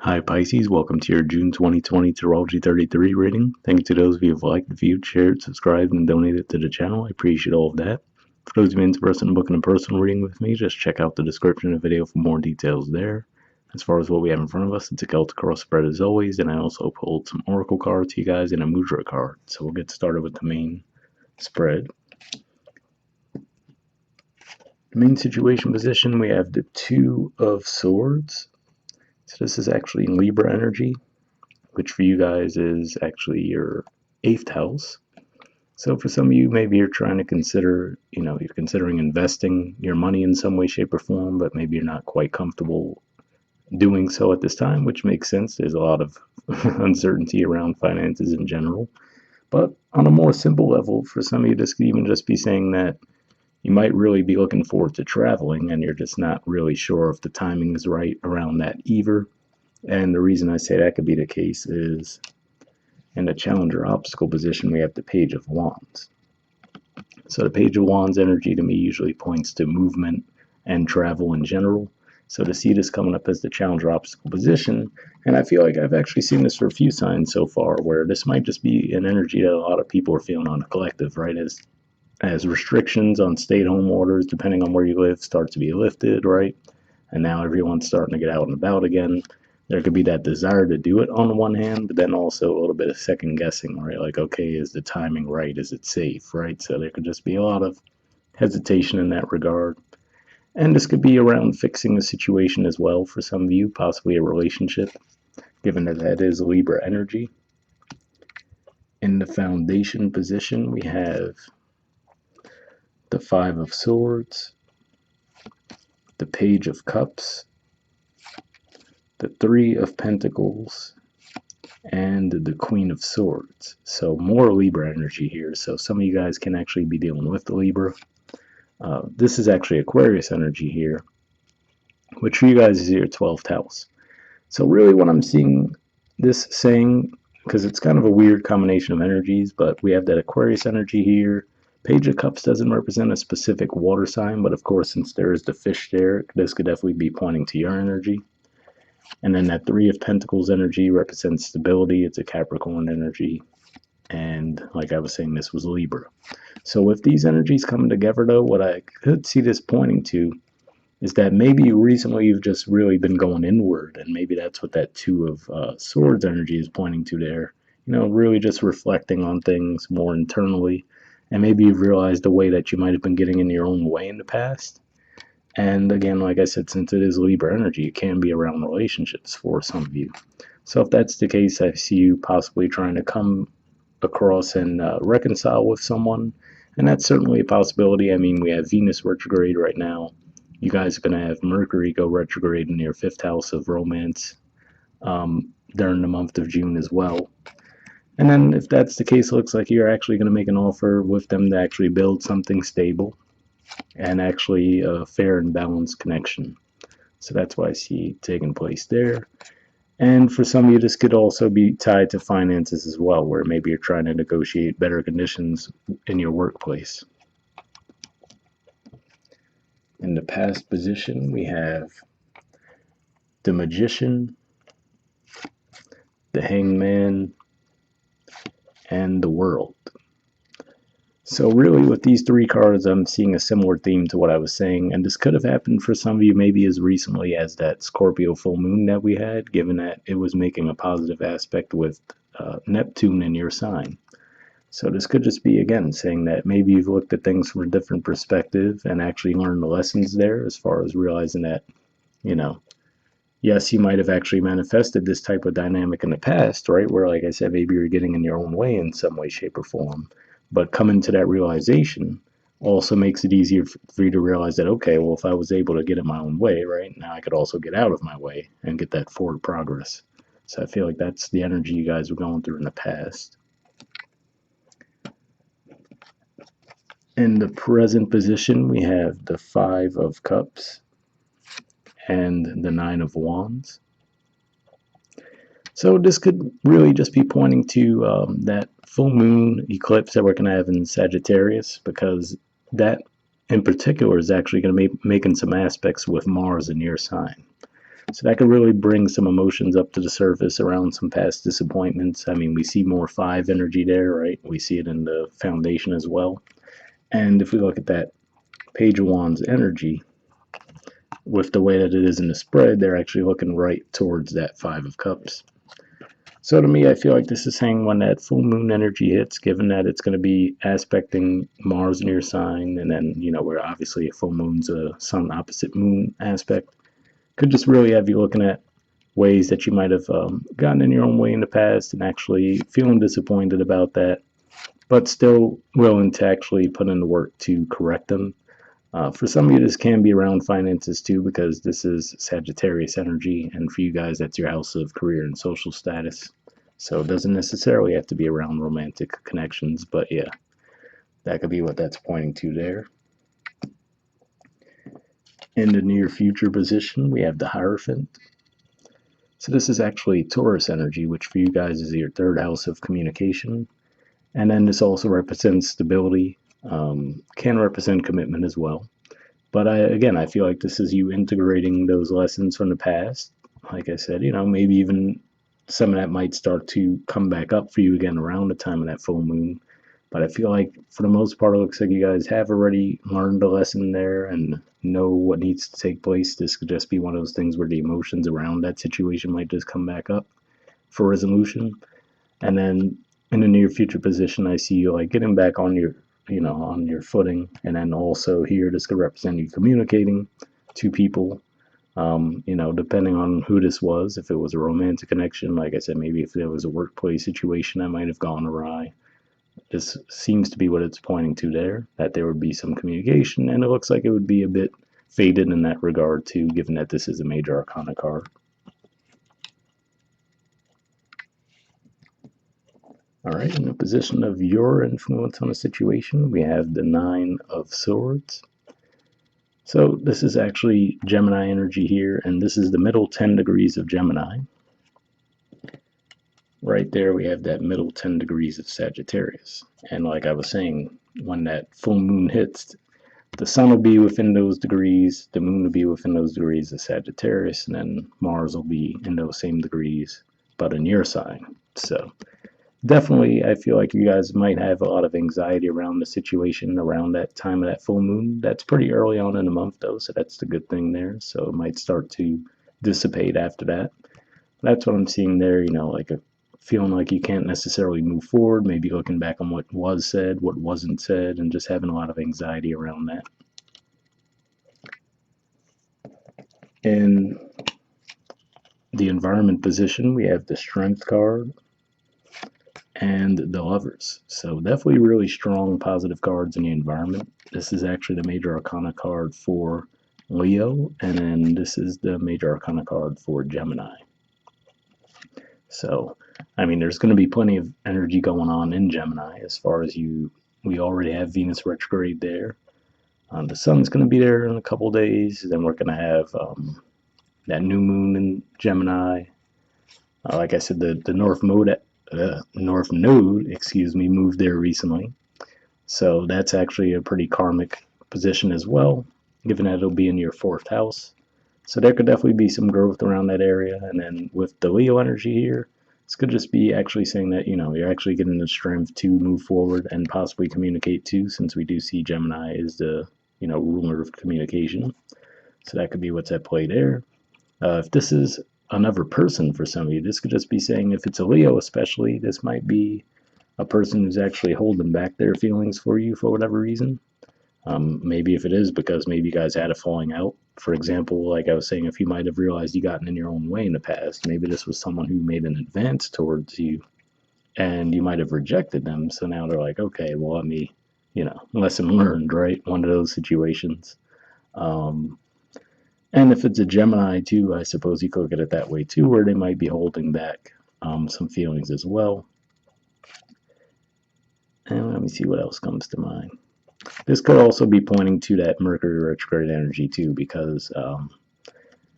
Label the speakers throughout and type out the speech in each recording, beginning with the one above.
Speaker 1: Hi Pisces, welcome to your June 2020 Astrology 33 reading. Thank you to those of you who have liked, viewed, shared, subscribed, and donated to the channel. I appreciate all of that. For those of you interested in booking a personal reading with me, just check out the description of the video for more details there. As far as what we have in front of us, it's a Celtic cross spread as always, and I also pulled some oracle cards to you guys and a Mudra card. So we'll get started with the main spread. The main situation position, we have the Two of Swords. So this is actually in Libra energy, which for you guys is actually your 8th house. So for some of you, maybe you're trying to consider, you're considering investing your money in some way, shape, or form, but maybe you're not quite comfortable doing so at this time, which makes sense. There's a lot of uncertainty around finances in general. But on a more simple level, for some of you, this could even just be saying that you might really be looking forward to traveling and you're just not really sure if the timing is right around that either. And the reason I say that could be the case is in the challenger obstacle position, we have the Page of Wands. So the Page of Wands energy to me usually points to movement and travel in general. So to see this coming up as the challenger obstacle position, and I feel like I've actually seen this for a few signs so far, where this might just be an energy that a lot of people are feeling on the collective, right? As restrictions on stay-at-home orders, depending on where you live, start to be lifted, right? And now everyone's starting to get out and about again. There could be that desire to do it on the one hand, but then also a little bit of second guessing, right? Like, okay, is the timing right? Is it safe, right? So there could just be a lot of hesitation in that regard. And this could be around fixing a situation as well for some of you, possibly a relationship, given that that is Libra energy. In the foundation position, we have the Five of Swords, the Page of Cups, the Three of Pentacles, and the Queen of Swords. So more Libra energy here. So some of you guys can actually be dealing with the Libra. This is actually Aquarius energy here, which for you guys is your 12th house. So really what I'm seeing this saying, because it's kind of a weird combination of energies, but we have that Aquarius energy here. Page of Cups doesn't represent a specific water sign, but of course, since there is the fish there, this could definitely be pointing to your energy. And then that Three of Pentacles energy represents stability. It's a Capricorn energy. And like I was saying, this was Libra. So with these energies coming together, though, what I could see this pointing to is that maybe recently you've just really been going inward. And maybe that's what that Two of Swords energy is pointing to there. Really just reflecting on things more internally. And maybe you've realized the way that you might have been getting in your own way in the past. And again, like I said, since it is Libra energy, it can be around relationships for some of you. So if that's the case, I see you possibly trying to come across and reconcile with someone. And that's certainly a possibility. I mean, we have Venus retrograde right now. You guys are going to have Mercury go retrograde in your 5th house of romance during the month of June as well. And then if that's the case, it looks like you're actually going to make an offer with them to actually build something stable and actually a fair and balanced connection. So that's why I see taking place there. And for some of you, this could also be tied to finances as well, where maybe you're trying to negotiate better conditions in your workplace. In the past position, we have the Magician, the Hangman, and the World. So really with these 3 cards, I'm seeing a similar theme to what I was saying, and this could have happened for some of you maybe as recently as that Scorpio full moon that we had, given that it was making a positive aspect with Neptune in your sign. So this could just be, again, saying that maybe you've looked at things from a different perspective and actually learned the lessons there, as far as realizing that, yes, you might have actually manifested this type of dynamic in the past, right? Where, like I said, maybe you're getting in your own way in some way, shape, or form. But coming to that realization also makes it easier for you to realize that, okay, well, if I was able to get in my own way, right, now I could also get out of my way and get that forward progress. So I feel like that's the energy you guys were going through in the past. In the present position, we have the Five of Cups and the Nine of Wands. So this could really just be pointing to that full moon eclipse that we're going to have in Sagittarius, because that in particular is actually going to be making some aspects with Mars in your sign. So that could really bring some emotions up to the surface around some past disappointments. I mean, we see more 5 energy there, right? We see it in the foundation as well. And if we look at that Page of Wands energy, with the way that it is in the spread, they're actually looking right towards that 5 of Cups. So to me, I feel like this is saying when that full moon energy hits, given that it's going to be aspecting Mars in your sign, and then, where obviously a full moon's a sun opposite moon aspect, could just really have you looking at ways that you might have gotten in your own way in the past and actually feeling disappointed about that, but still willing to actually put in the work to correct them. For some of you, this can be around finances too, because this is Sagittarius energy, and for you guys, that's your house of career and social status. So it doesn't necessarily have to be around romantic connections, but yeah, that could be what that's pointing to there. In the near future position, we have the Hierophant. So this is actually Taurus energy, which for you guys is your 3rd house of communication. And then this also represents stability, can represent commitment as well. But I feel like this is you integrating those lessons from the past. Like I said, maybe even some of that might start to come back up for you again around the time of that full moon. But I feel like for the most part, it looks like you guys have already learned a lesson there and know what needs to take place. This could just be one of those things where the emotions around that situation might just come back up for resolution. And then in the near future position, I see you like getting back on your on your footing. And then also here, this could represent you communicating to people, depending on who this was. If it was a romantic connection, like I said, maybe if there was a workplace situation that might have gone awry. This seems to be what it's pointing to there, that there would be some communication, and it looks like it would be a bit faded in that regard too, given that this is a major arcana card. All right, in the position of your influence on a situation, we have the 9 of Swords. So this is actually Gemini energy here, and this is the middle 10 degrees of Gemini. Right there, we have that middle 10 degrees of Sagittarius. And like I was saying, when that full moon hits, the sun will be within those degrees, the moon will be within those degrees of Sagittarius, and then Mars will be in those same degrees, but in your sign. So definitely, I feel like you guys might have a lot of anxiety around the situation around that time of that full moon. That's pretty early on in the month, though, so that's the good thing there. So it might start to dissipate after that. That's what I'm seeing there, like a feeling like you can't necessarily move forward, maybe looking back on what was said, what wasn't said, and just having a lot of anxiety around that. In the environment position, we have the Strength card and the Lovers. So definitely really strong positive cards in the environment. This is actually the major arcana card for Leo, and then this is the major arcana card for Gemini. So, I mean, there's going to be plenty of energy going on in Gemini as far as we already have Venus retrograde there. The sun's going to be there in a couple days. Then we're going to have that new moon in Gemini. Like I said, the North Node, moved there recently. So that's actually a pretty karmic position as well, given that it'll be in your 4th house. So there could definitely be some growth around that area. And then with the Leo energy here, this could just be actually saying that, you're actually getting the strength to move forward and possibly communicate too, since we do see Gemini is the, ruler of communication. So that could be what's at play there. If this is another person for some of you, this could just be saying, if it's a Leo especially, this might be a person who's actually holding back their feelings for you for whatever reason. Maybe if it is because maybe you guys had a falling out. For example, like I was saying, if you might have realized you gotten in your own way in the past, maybe this was someone who made an advance towards you and you might have rejected them. So now they're like, okay, well, let me, lesson learned, right? One of those situations. And if it's a Gemini too, I suppose you could look at it that way too, where they might be holding back some feelings as well. And let me see what else comes to mind. This could also be pointing to that Mercury retrograde energy too, because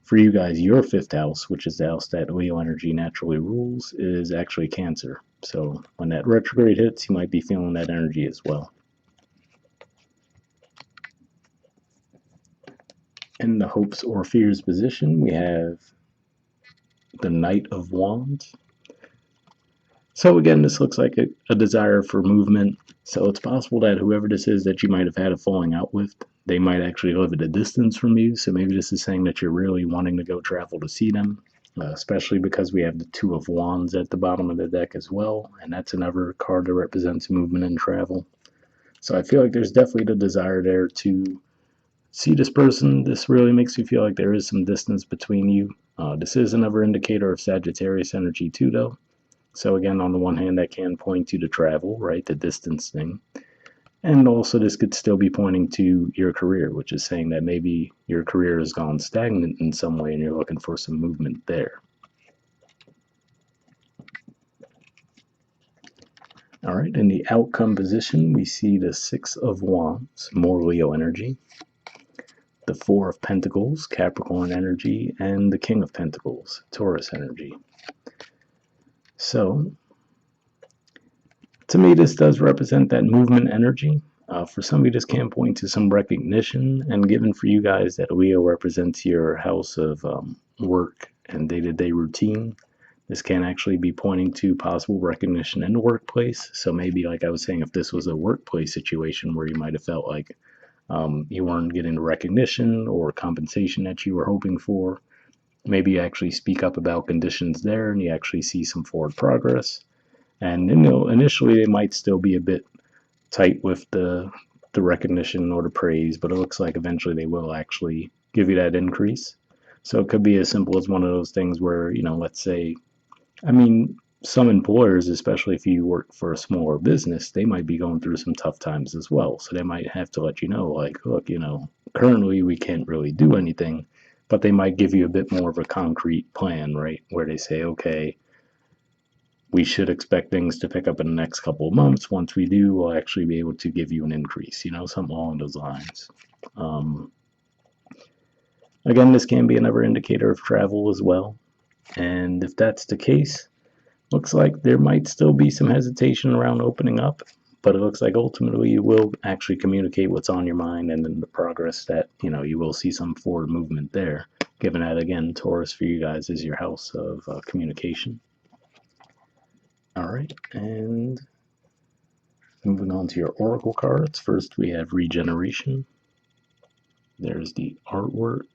Speaker 1: for you guys, your 5th house, which is the house that Leo energy naturally rules, is actually Cancer. So when that retrograde hits, you might be feeling that energy as well. In the hopes or fears position, we have the Knight of Wands. So again, this looks like a desire for movement. So it's possible that whoever this is that you might have had a falling out with, they might actually live at a distance from you. So maybe this is saying that you're really wanting to go travel to see them, especially because we have the Two of Wands at the bottom of the deck as well. And that's another card that represents movement and travel. So I feel like there's definitely the desire there to see this person. This really makes me feel like there is some distance between you. This is another indicator of Sagittarius energy too, though. So again, on the one hand, that can point to the travel, right, the distance thing. And also this could still be pointing to your career, which is saying that maybe your career has gone stagnant in some way and you're looking for some movement there. All right, in the outcome position, we see the Six of Wands, more Leo energy, the Four of Pentacles, Capricorn energy, and the King of Pentacles, Taurus energy. So to me, this does represent that movement energy. For some of you, this can point to some recognition, and given for you guys that Leo represents your house of work and day-to-day routine, this can actually be pointing to possible recognition in the workplace. So maybe, like I was saying, if this was a workplace situation where you might have felt like you weren't getting the recognition or compensation that you were hoping for, maybe you actually speak up about conditions there and you actually see some forward progress. And initially they might still be a bit tight with the recognition or the praise, but it looks like eventually they will actually give you that increase. So it could be as simple as one of those things where, let's say, I mean, some employers, especially if you work for a smaller business, they might be going through some tough times as well. So they might have to let you know, like, look, currently we can't really do anything, but they might give you a bit more of a concrete plan, right? Where they say, okay, we should expect things to pick up in the next couple of months. Once we do, we'll actually be able to give you an increase, something along those lines. Again, this can be another indicator of travel as well. And if that's the case, looks like there might still be some hesitation around opening up, but it looks like ultimately you will actually communicate what's on your mind, and in the progress that, you will see some forward movement there, given that, again, Taurus for you guys is your house of communication. All right, and moving on to your oracle cards. First, we have regeneration. There's the artwork,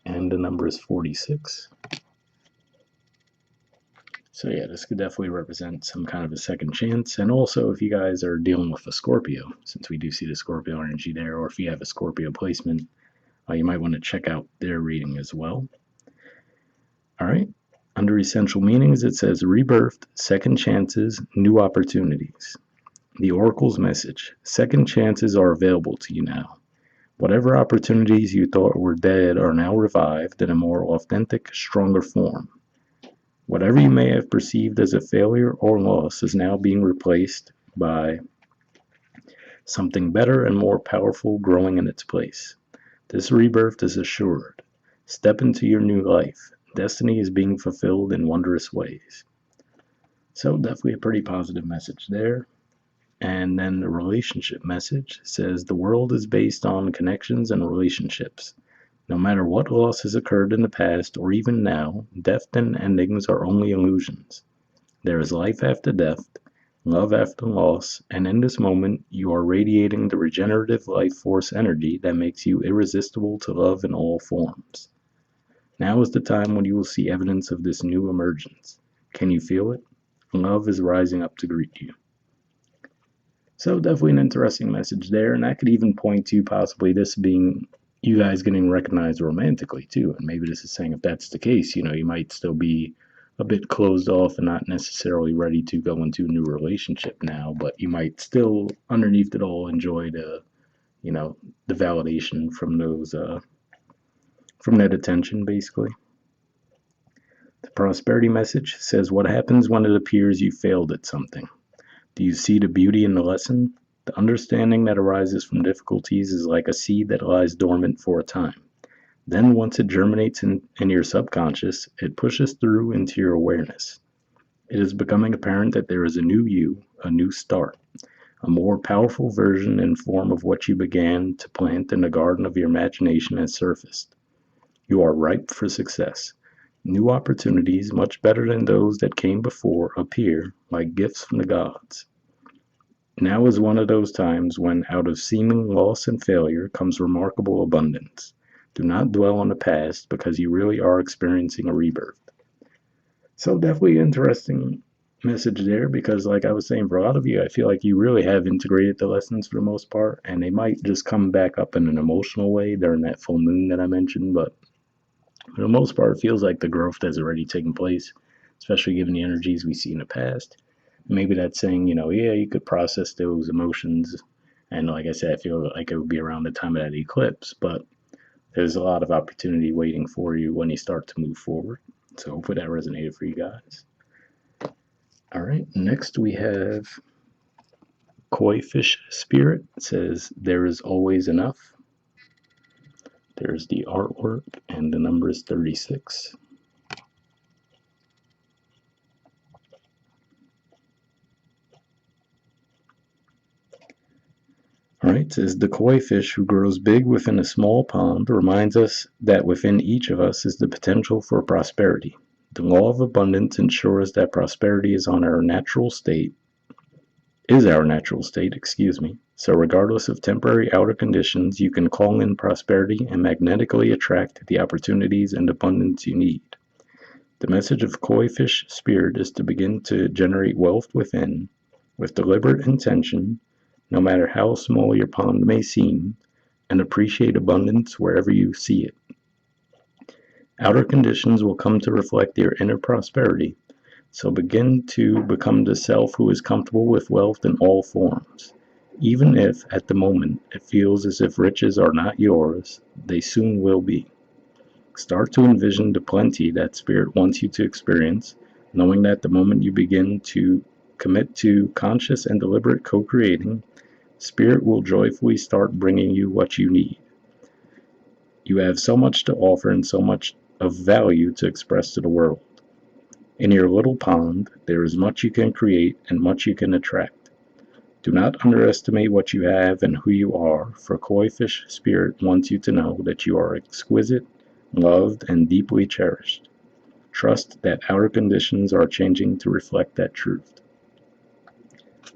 Speaker 1: and the number is 46. So yeah, this could definitely represent some kind of a second chance. And also, if you guys are dealing with a Scorpio, since we do see the Scorpio energy there, or if you have a Scorpio placement, you might want to check out their reading as well. All right. Under essential meanings, it says rebirth, second chances, new opportunities. The Oracle's message: second chances are available to you now. Whatever opportunities you thought were dead are now revived in a more authentic, stronger form. Whatever you may have perceived as a failure or loss is now being replaced by something better and more powerful growing in its place. This rebirth is assured. Step into your new life. Destiny is being fulfilled in wondrous ways. So definitely a pretty positive message there. And then the relationship message says the world is based on connections and relationships. No matter what loss has occurred in the past or even now, death and endings are only illusions. There is life after death, love after loss, and in this moment you are radiating the regenerative life force energy that makes you irresistible to love in all forms. Now is the time when you will see evidence of this new emergence. Can you feel it? Love is rising up to greet you. So definitely an interesting message there, and that could even point to possibly this being you guys getting recognized romantically too. And maybe this is saying if that's the case, you might still be a bit closed off and not necessarily ready to go into a new relationship now, but you might still, underneath it all, enjoy the validation from those from that attention, basically. The prosperity message says, what happens when it appears you failed at something? Do you see the beauty in the lesson? The understanding that arises from difficulties is like a seed that lies dormant for a time. Then once it germinates in your subconscious, it pushes through into your awareness. It is becoming apparent that there is a new you, a new start, a more powerful version and form of what you began to plant in the garden of your imagination has surfaced. You are ripe for success. New opportunities, much better than those that came before, appear like gifts from the gods. Now is one of those times when out of seeming loss and failure comes remarkable abundance. Do not dwell on the past because you really are experiencing a rebirth. So definitely interesting message there because like I was saying, for a lot of you, I feel like you really have integrated the lessons for the most part, and they might just come back up in an emotional way during that full moon that I mentioned, but for the most part, it feels like the growth has already taken place, especially given the energies we see in the past. Maybe that's saying, yeah, you could process those emotions. And like I said, I feel like it would be around the time of that eclipse, but there's a lot of opportunity waiting for you when you start to move forward. So hopefully that resonated for you guys. All right, next we have Koi Fish Spirit. It says, there is always enough. There's the artwork, and the number is 36. All right, it says, the koi fish who grows big within a small pond reminds us that within each of us is the potential for prosperity. The law of abundance ensures that prosperity is our natural state, So regardless of temporary outer conditions, you can call in prosperity and magnetically attract the opportunities and abundance you need. The message of koi fish spirit is to begin to generate wealth within, with deliberate intention, no matter how small your pond may seem, and appreciate abundance wherever you see it. Outer conditions will come to reflect your inner prosperity, so begin to become the self who is comfortable with wealth in all forms. Even if, at the moment, it feels as if riches are not yours, they soon will be. Start to envision the plenty that Spirit wants you to experience, knowing that the moment you begin to commit to conscious and deliberate co-creating, Spirit will joyfully start bringing you what you need. You have so much to offer and so much of value to express to the world. In your little pond, there is much you can create and much you can attract. Do not underestimate what you have and who you are, for Koi Fish Spirit wants you to know that you are exquisite, loved, and deeply cherished. Trust that outer conditions are changing to reflect that truth.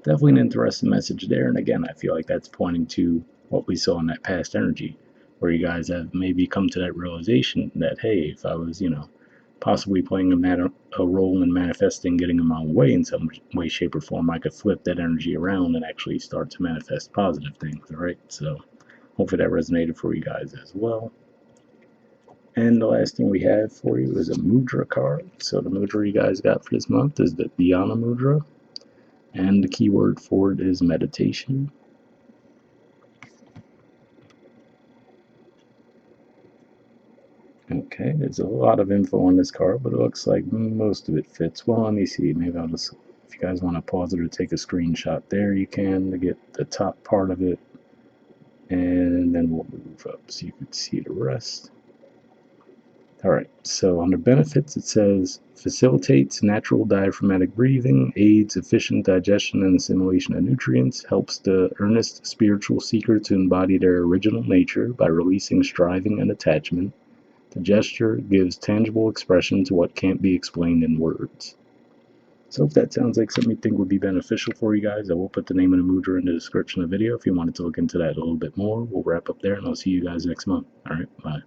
Speaker 1: Definitely an interesting message there, and again, I feel like that's pointing to what we saw in that past energy, where you guys have maybe come to that realization that, hey, if I was, possibly playing a role in manifesting getting in my own way in some way, shape, or form, I could flip that energy around and actually start to manifest positive things, all right? So hopefully that resonated for you guys as well. And the last thing we have for you is a Mudra card. So the Mudra you guys got for this month is the Dhyana Mudra. And the keyword for it is meditation. Okay, there's a lot of info on this card, but it looks like most of it fits. Well, let me see. Maybe I'll just, if you guys want to pause it or take a screenshot there, you can to get the top part of it. And then we'll move up so you can see the rest. All right, so under benefits, it says facilitates natural diaphragmatic breathing, aids efficient digestion and assimilation of nutrients, helps the earnest spiritual seeker to embody their original nature by releasing striving and attachment. The gesture gives tangible expression to what can't be explained in words. So if that sounds like something you think would be beneficial for you guys, I will put the name of the Mudra in the description of the video if you wanted to look into that a little bit more. We'll wrap up there, and I'll see you guys next month. All right, bye.